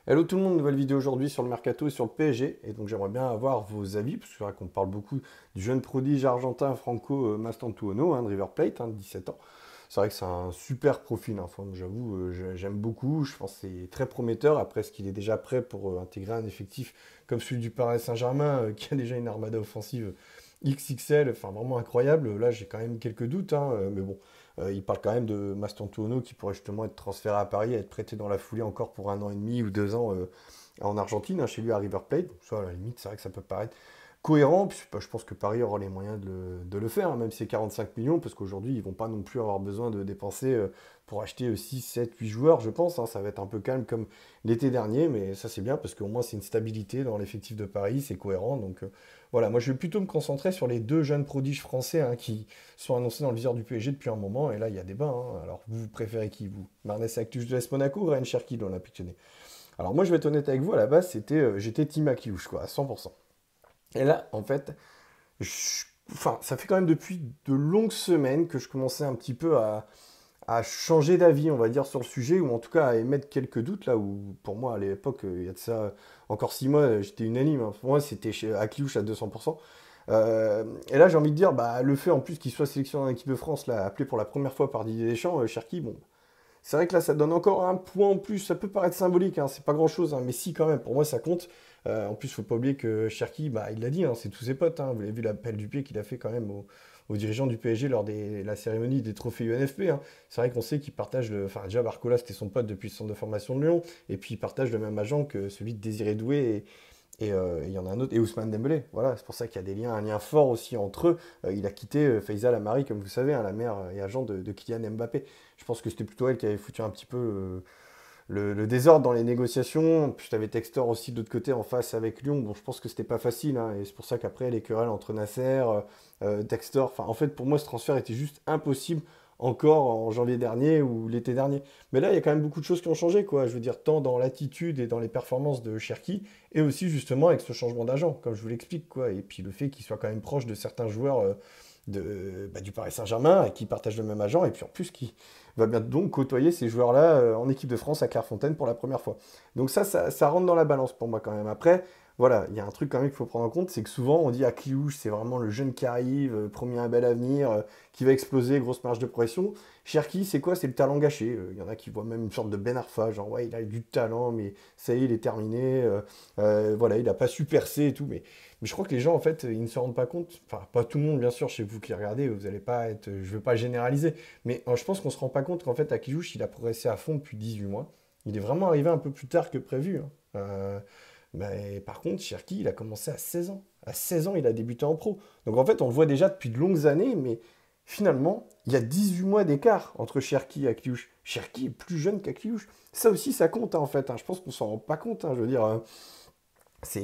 Hello tout le monde, nouvelle vidéo aujourd'hui sur le Mercato et sur le PSG. Et donc j'aimerais bien avoir vos avis, parce que c'est vrai qu'on parle beaucoup du jeune prodige argentin Franco Mastantuono, de River Plate, 17 ans. C'est vrai que c'est un super profil, hein. J'avoue, j'aime beaucoup, je pense que c'est très prometteur. Après, est-ce qu'il est déjà prêt pour intégrer un effectif comme celui du Paris Saint-Germain, qui a déjà une armada offensive XXL, enfin vraiment incroyable. Là, j'ai quand même quelques doutes, mais bon, il parle quand même de Mastantuono qui pourrait justement être transféré à Paris, être prêté dans la foulée encore pour 1 an et demi ou 2 ans en Argentine, chez lui à River Plate. Donc ça, à la limite, c'est vrai que ça peut paraître cohérent. Puis, je pense que Paris aura les moyens de le faire, même si c'est 45 millions, parce qu'aujourd'hui, ils vont pas non plus avoir besoin de dépenser pour acheter 6, 7, 8 joueurs, je pense. Ça va être un peu calme comme l'été dernier, mais ça c'est bien parce qu'au moins c'est une stabilité dans l'effectif de Paris, c'est cohérent. Donc voilà, moi je vais plutôt me concentrer sur les deux jeunes prodiges français qui sont annoncés dans le viseur du PSG depuis un moment. Et là, il y a débat. Alors, vous préférez qui, vous? Marnès Actus de l'AS Monaco ou Ryan Cherki de l'Olympique Lyonnais? Alors, moi, je vais être honnête avec vous, à la base, j'étais Team Akiouche, quoi, à 100%. Et là, en fait, enfin, ça fait quand même depuis de longues semaines que je commençais un petit peu à changer d'avis, on va dire, sur le sujet, ou en tout cas à émettre quelques doutes, là où, pour moi, à l'époque, il y a de ça encore 6 mois, j'étais unanime, hein. Pour moi, c'était chez Akiouche à 200%. Et là, j'ai envie de dire, bah, le fait en plus qu'il soit sélectionné en équipe de France, là, appelé pour la première fois par Didier Deschamps, Cherki, bon, c'est vrai que là, ça donne encore un point en plus. Ça peut paraître symbolique, c'est pas grand-chose, mais si quand même, pour moi, ça compte. En plus, faut pas oublier que Cherki, bah, il l'a dit, c'est tous ses potes. Vous avez vu l'appel du pied qu'il a fait quand même aux dirigeants du PSG lors de la cérémonie des trophées UNFP. C'est vrai qu'on sait qu'il partage Enfin, déjà, Barcola, c'était son pote depuis le centre de formation de Lyon. Et puis, il partage le même agent que celui de Désiré Doué. Et il y en a un autre, et Ousmane Dembélé. Voilà, c'est pour ça qu'il y a des liens, un lien fort aussi entre eux. Il a quitté Faiza Lamari, comme vous savez, la mère et agent de Kylian Mbappé. Je pense que c'était plutôt elle qui avait foutu un petit peu le désordre dans les négociations. Puis tu avais Textor aussi de l'autre côté en face avec Lyon. Bon, je pense que c'était pas facile, et c'est pour ça qu'après les querelles entre Nasser, Textor. Enfin, en fait, pour moi, ce transfert était juste impossible encore en janvier dernier ou l'été dernier. Mais là, il y a quand même beaucoup de choses qui ont changé, quoi. Je veux dire, tant dans l'attitude et dans les performances de Cherki, et aussi justement avec ce changement d'agent, comme je vous l'explique, quoi. Et puis le fait qu'il soit quand même proche de certains joueurs du Paris Saint-Germain, qui partagent le même agent, et puis en plus qui va bien donc côtoyer ces joueurs-là en équipe de France à Clairefontaine pour la première fois. Donc ça rentre dans la balance pour moi quand même. Après, voilà, il y a un truc quand même qu'il faut prendre en compte, c'est que souvent on dit à Cliouche, c'est vraiment le jeune qui arrive, promis un bel avenir, qui va exploser, grosse marge de progression. Cherki, c'est quoi? C'est le talent gâché. Il y en a qui voient même une sorte de Ben Arfa, genre ouais, il a eu du talent, mais ça y est, il est terminé. Voilà, il n'a pas su percer et tout. Mais je crois que les gens, en fait, ils ne se rendent pas compte. Enfin, pas tout le monde, bien sûr, chez vous qui regardez, vous n'allez pas être. Je ne veux pas généraliser. Mais je pense qu'on ne se rend pas compte qu'en fait, Akilouche, il a progressé à fond depuis 18 mois. Il est vraiment arrivé un peu plus tard que prévu. Mais par contre, Cherki, il a commencé à 16 ans. À 16 ans, il a débuté en pro. Donc en fait, on le voit déjà depuis de longues années, mais finalement, il y a 18 mois d'écart entre Cherki et Akliouche. Cherki est plus jeune qu'Akliouche. Ça aussi, ça compte, en fait. Je pense qu'on s'en rend pas compte. Je veux dire,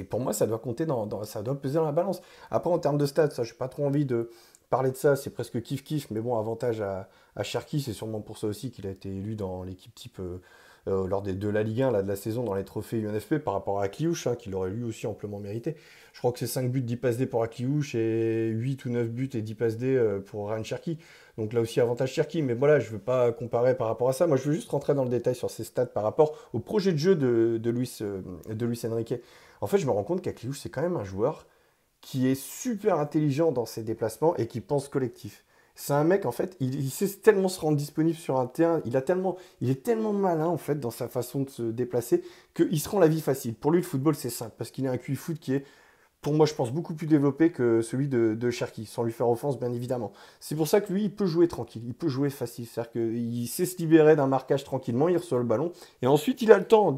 pour moi, ça doit compter ça doit peser dans la balance. Après, en termes de stats, ça, j'ai pas trop envie de parler de ça. C'est presque kiff-kiff, mais bon, avantage à Cherki, c'est sûrement pour ça aussi qu'il a été élu dans l'équipe type lors de la Ligue 1 là, de la saison dans les trophées UNFP par rapport à Akliouche, qu'il aurait lui aussi amplement mérité. Je crois que c'est 5 buts, 10 passes D pour Akliouche et 8 ou 9 buts et 10 passes D pour Ryan Cherki. Donc là aussi, avantage Cherki. Mais voilà, je ne veux pas comparer par rapport à ça. Moi, je veux juste rentrer dans le détail sur ces stats par rapport au projet de jeu de Luis Enrique. En fait, je me rends compte qu'Akliouche, c'est quand même un joueur qui est super intelligent dans ses déplacements et qui pense collectif. C'est un mec, en fait, il sait tellement se rendre disponible sur un terrain, il est tellement malin, en fait, dans sa façon de se déplacer, qu'il se rend la vie facile. Pour lui, le football, c'est simple, parce qu'il a un QI foot qui est, pour moi, je pense, beaucoup plus développé que celui de Cherki, sans lui faire offense, bien évidemment. C'est pour ça que lui, il peut jouer tranquille, il peut jouer facile. C'est-à-dire qu'il sait se libérer d'un marquage tranquillement, il reçoit le ballon, et ensuite, il a le temps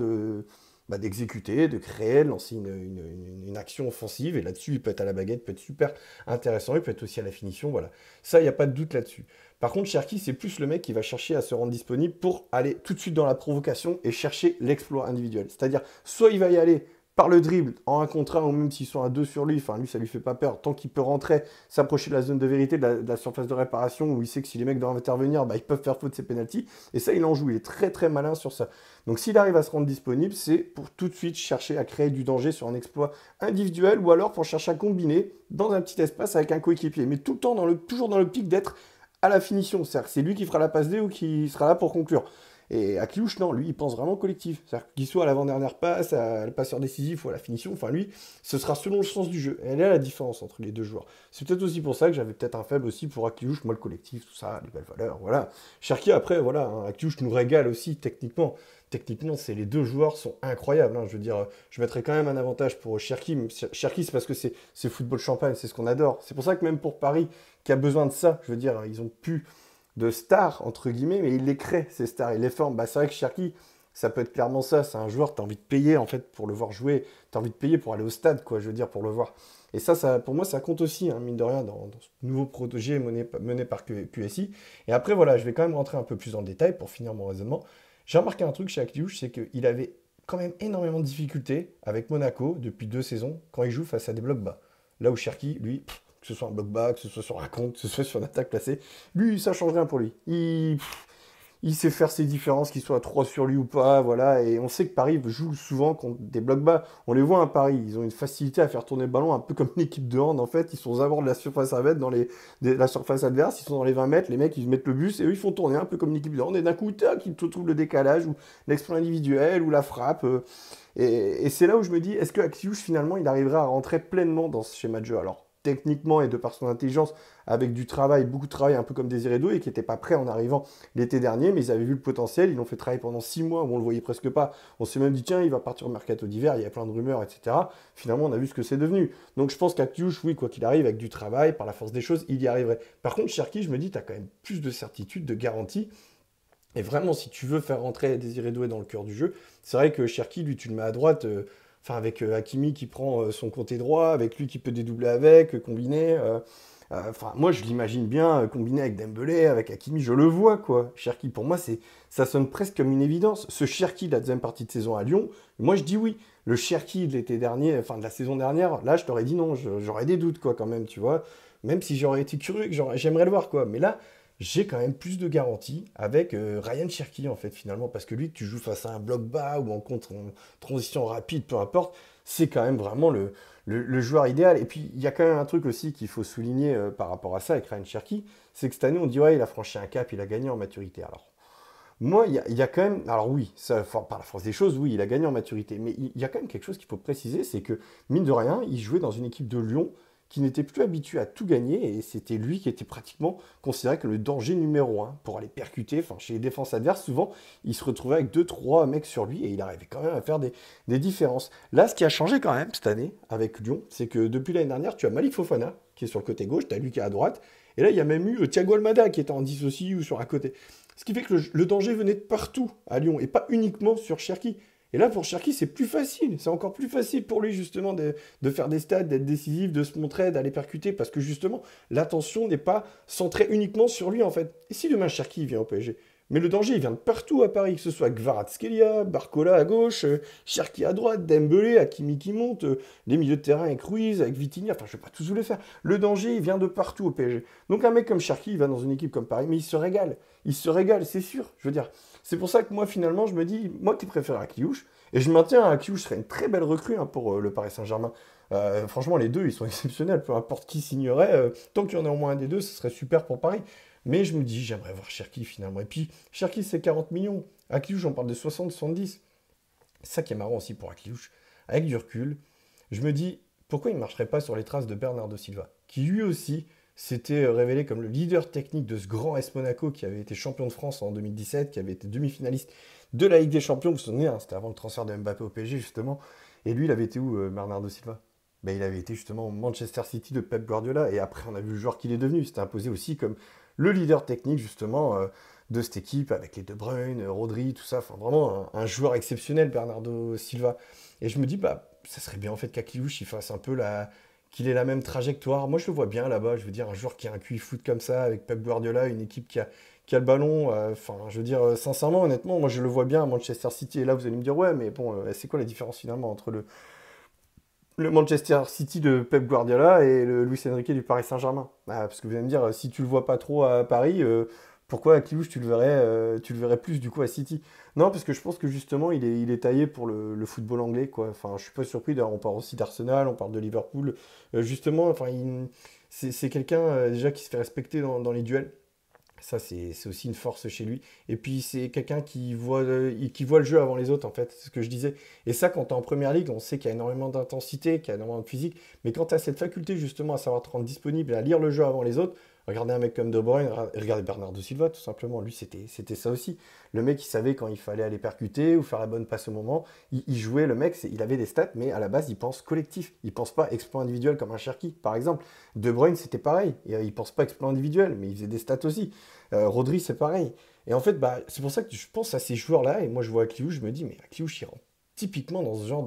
d'exécuter, de créer, de lancer une action offensive. Et là-dessus, il peut être à la baguette, il peut être super intéressant, il peut être aussi à la finition. Voilà. Ça, il n'y a pas de doute là-dessus. Par contre, Cherki, c'est plus le mec qui va chercher à se rendre disponible pour aller tout de suite dans la provocation et chercher l'exploit individuel. C'est-à-dire, soit il va y aller par le dribble, en un contre un, ou même s'ils sont à deux sur lui, enfin lui ça lui fait pas peur, tant qu'il peut rentrer, s'approcher de la zone de vérité, de la surface de réparation, où il sait que si les mecs doivent intervenir, ils peuvent faire faute de ses pénaltys, et ça il en joue, il est très très malin sur ça. Donc s'il arrive à se rendre disponible, c'est pour tout de suite chercher à créer du danger sur un exploit individuel, ou alors pour chercher à combiner dans un petit espace avec un coéquipier, mais tout le temps toujours dans l'optique d'être à la finition, c'est-à-dire que c'est lui qui fera la passe D ou qui sera là pour conclure. Et Akliouche, non, lui, il pense vraiment collectif. C'est-à-dire qu'il soit à l'avant-dernière passe, à le passeur décisif ou à la finition, enfin lui, ce sera selon le sens du jeu. Et elle est là la différence entre les deux joueurs. C'est peut-être aussi pour ça que j'avais peut-être un faible aussi pour Akliouche, moi le collectif, tout ça, les belles valeurs, voilà. Cherki, après, voilà, hein, Akliouche nous régale aussi techniquement. Techniquement, c'est les deux joueurs sont incroyables, hein. Je veux dire, je mettrais quand même un avantage pour Cherki. Cherki, c'est parce que c'est football champagne, c'est ce qu'on adore. C'est pour ça que même pour Paris, qui a besoin de ça, je veux dire, ils ont pu de stars, entre guillemets, mais il les crée, ces stars, il les forme. Bah, c'est vrai que Cherki, ça peut être clairement ça. C'est un joueur, tu as envie de payer, en fait, pour le voir jouer. Tu as envie de payer pour aller au stade, quoi, je veux dire, pour le voir. Et ça pour moi, ça compte aussi, hein, mine de rien, dans ce nouveau projet mené par QSI. Et après, voilà, je vais quand même rentrer un peu plus dans le détail pour finir mon raisonnement. J'ai remarqué un truc chez Akliouche, c'est qu'il avait quand même énormément de difficultés avec Monaco depuis 2 saisons quand il joue face à des blocs bas. Là où Cherki, lui, que ce soit un bloc bas, que ce soit sur un compte, que ce soit sur une attaque placée, lui, ça change rien pour lui. Il sait faire ses différences, qu'il soit à 3 sur lui ou pas, voilà. Et on sait que Paris joue souvent contre des blocs bas. On les voit à Paris, ils ont une facilité à faire tourner le ballon, un peu comme une équipe de hand, en fait. Ils sont aux abords de la surface adverse, la surface adverse, ils sont dans les 20 mètres, les mecs, ils mettent le bus et eux, ils font tourner un peu comme une équipe de hand. Et d'un coup, tac, ils te trouvent le décalage, ou l'exploit individuel, ou la frappe. Et c'est là où je me dis, est-ce que Axiouche, finalement, il arrivera à rentrer pleinement dans ce schéma de jeu? Alors, techniquement et de par son intelligence, avec du travail, beaucoup de travail, un peu comme Désiré Doué, qui n'était pas prêt en arrivant l'été dernier, mais ils avaient vu le potentiel, ils l'ont fait travailler pendant 6 mois où on le voyait presque pas. On s'est même dit, tiens, il va partir au mercato d'hiver, il y a plein de rumeurs, etc. Finalement, on a vu ce que c'est devenu. Donc je pense qu'Akliouche, oui, quoi qu'il arrive, avec du travail, par la force des choses, il y arriverait. Par contre, Cherki, je me dis, tu as quand même plus de certitude, de garantie. Et vraiment, si tu veux faire rentrer Désiré Doué dans le cœur du jeu, c'est vrai que Cherki, lui, tu le mets à droite, enfin avec Hakimi qui prend son côté droit, avec lui qui peut dédoubler avec, combiner. Enfin, moi, je l'imagine bien combiné avec Dembélé, avec Hakimi, je le vois, quoi. Cherki, pour moi, ça sonne presque comme une évidence. Ce Cherki de la deuxième partie de saison à Lyon, moi, je dis oui. Le Cherki de l'été dernier, enfin de la saison dernière, là, je t'aurais dit non, j'aurais des doutes, quoi, quand même, tu vois. Même si j'aurais été curieux, j'aimerais le voir, quoi. Mais là, j'ai quand même plus de garanties avec Ryan Cherki, en fait, finalement, parce que lui, que tu joues face à un bloc bas ou en contre en transition rapide, peu importe, c'est quand même vraiment le joueur idéal. Et puis, il y a quand même un truc aussi qu'il faut souligner par rapport à ça avec Ryan Cherki, c'est que cette année, on dit, ouais, il a franchi un cap, il a gagné en maturité. Alors, moi, il y a quand même. Alors, oui, ça, par la force des choses, oui, il a gagné en maturité. Mais il y a quand même quelque chose qu'il faut préciser, c'est que, mine de rien, il jouait dans une équipe de Lyon qui n'était plus habitué à tout gagner, et c'était lui qui était pratiquement considéré comme le danger numéro un pour aller percuter. Enfin, chez les défenses adverses, souvent, il se retrouvait avec deux, trois mecs sur lui, et il arrivait quand même à faire des différences. Là, ce qui a changé quand même cette année avec Lyon, c'est que depuis l'année dernière, tu as Malik Fofana, qui est sur le côté gauche, tu as lui qui est à droite, et là, il y a même eu Thiago Almada, qui était en 10 aussi, ou sur un côté. Ce qui fait que le danger venait de partout à Lyon, et pas uniquement sur Cherki. Et là, pour Cherki, c'est plus facile. C'est encore plus facile pour lui, justement, de faire des stats, d'être décisif, de se montrer, d'aller percuter, parce que, justement, l'attention n'est pas centrée uniquement sur lui, en fait. Et si demain Cherki vient au PSG, mais le danger, il vient de partout à Paris, que ce soit Kvaratskhelia, Barcola à gauche, Cherki à droite, Dembélé, Hakimi qui monte, les milieux de terrain avec Ruiz, avec Vitinha, enfin, je ne vais pas tous vous les faire. Le danger, il vient de partout au PSG. Donc, un mec comme Cherki, il va dans une équipe comme Paris, mais il se régale. Il se régale, c'est sûr. Je veux dire, c'est pour ça que moi, finalement, je me dis, moi qui préfère Akliouche, et je maintiens Akliouche serait une très belle recrue hein, pour le Paris Saint-Germain. Franchement, les deux, ils sont exceptionnels. Peu importe qui signerait, tant qu'il y en a au moins un des deux, ce serait super pour Paris. Mais je me dis, j'aimerais voir Cherki finalement. Et puis, Cherki, c'est 40 millions. Akliouche, on parle de 60-70. C'est ça qui est marrant aussi pour Akliouche. Avec du recul, je me dis, pourquoi il ne marcherait pas sur les traces de Bernardo Silva, qui lui aussi s'était révélé comme le leader technique de ce grand S Monaco qui avait été champion de France en 2017, qui avait été demi-finaliste de la Ligue des Champions. Vous vous souvenez, hein, c'était avant le transfert de Mbappé au PSG justement. Et lui, il avait été où, Bernardo Silva? Ben, il avait été justement au Manchester City de Pep Guardiola. Et après, on a vu le joueur qu'il est devenu. Il s'était imposé aussi comme le leader technique justement de cette équipe avec les De Bruyne, Rodri, tout ça. Enfin, vraiment un joueur exceptionnel, Bernardo Silva. Et je me dis, bah, ça serait bien en fait qu'Akliouche il fasse un peu qu'il ait la même trajectoire. Moi, je le vois bien là-bas. Je veux dire, un joueur qui a un QI foot comme ça, avec Pep Guardiola, une équipe qui a le ballon. Enfin, je veux dire, sincèrement, honnêtement, moi, je le vois bien à Manchester City. Et là, vous allez me dire, ouais, mais bon, c'est quoi la différence finalement entre le Manchester City de Pep Guardiola et le Luis Enrique du Paris Saint-Germain? Parce que vous allez me dire, si tu le vois pas trop à Paris, pourquoi à Akliouche tu le verrais plus du coup à City? Non, parce que je pense que justement il est taillé pour le football anglais, quoi. Enfin, je suis pas surpris. D'ailleurs, on parle aussi d'Arsenal, on parle de Liverpool. Justement, enfin, c'est quelqu'un déjà qui se fait respecter dans les duels. Ça, c'est aussi une force chez lui. Et puis, c'est quelqu'un qui voit le jeu avant les autres, en fait. C'est ce que je disais. Et ça, quand tu es en première ligue, on sait qu'il y a énormément d'intensité, qu'il y a énormément de physique. Mais quand tu as cette faculté, justement, à savoir te rendre disponible et à lire le jeu avant les autres, regardez un mec comme De Bruyne, regardez Bernardo Silva, tout simplement. Lui, c'était ça aussi. Le mec, il savait quand il fallait aller percuter ou faire la bonne passe au moment. Il jouait, le mec, il avait des stats, mais à la base, il pense collectif. Il pense pas exploit individuel comme un Cherki, par exemple. De Bruyne, c'était pareil. Il pense pas exploit individuel, mais il faisait des stats aussi. Rodri, c'est pareil. Et en fait, bah, c'est pour ça que je pense à ces joueurs-là. Et moi, je vois Akliouche, je me dis, mais Akliouche, il rentre typiquement dans ce genre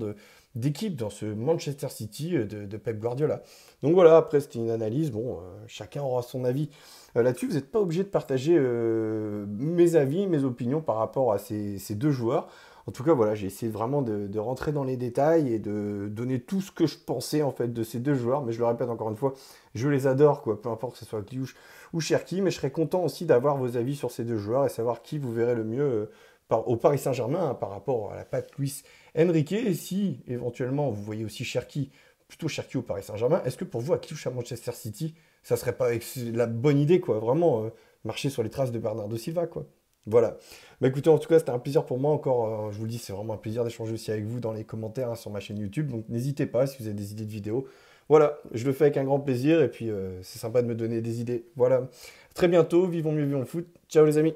d'équipe, dans ce Manchester City de Pep Guardiola. Donc voilà, après, c'était une analyse. Bon, chacun aura son avis là-dessus. Vous n'êtes pas obligé de partager mes avis, mes opinions par rapport à ces deux joueurs. En tout cas, voilà, j'ai essayé vraiment de rentrer dans les détails et de donner tout ce que je pensais en fait de ces deux joueurs. Mais je le répète encore une fois, je les adore, quoi, peu importe que ce soit Kliouche ou Cherki. Mais je serais content aussi d'avoir vos avis sur ces deux joueurs et savoir qui vous verrez le mieux au Paris Saint-Germain, hein, par rapport à la patte Luis Enrique. Et si éventuellement vous voyez aussi Cherki, plutôt Cherki au Paris Saint-Germain, est-ce que pour vous, Kliouche à Manchester City, ça serait pas la bonne idée, quoi, vraiment marcher sur les traces de Bernardo Silva, quoi. Voilà. Bah écoutez, en tout cas, c'était un plaisir pour moi encore. Je vous le dis, c'est vraiment un plaisir d'échanger aussi avec vous dans les commentaires, hein, sur ma chaîne YouTube. Donc n'hésitez pas si vous avez des idées de vidéos. Voilà, je le fais avec un grand plaisir et puis c'est sympa de me donner des idées. Voilà. À très bientôt, vivons mieux, vivons le foot. Ciao les amis.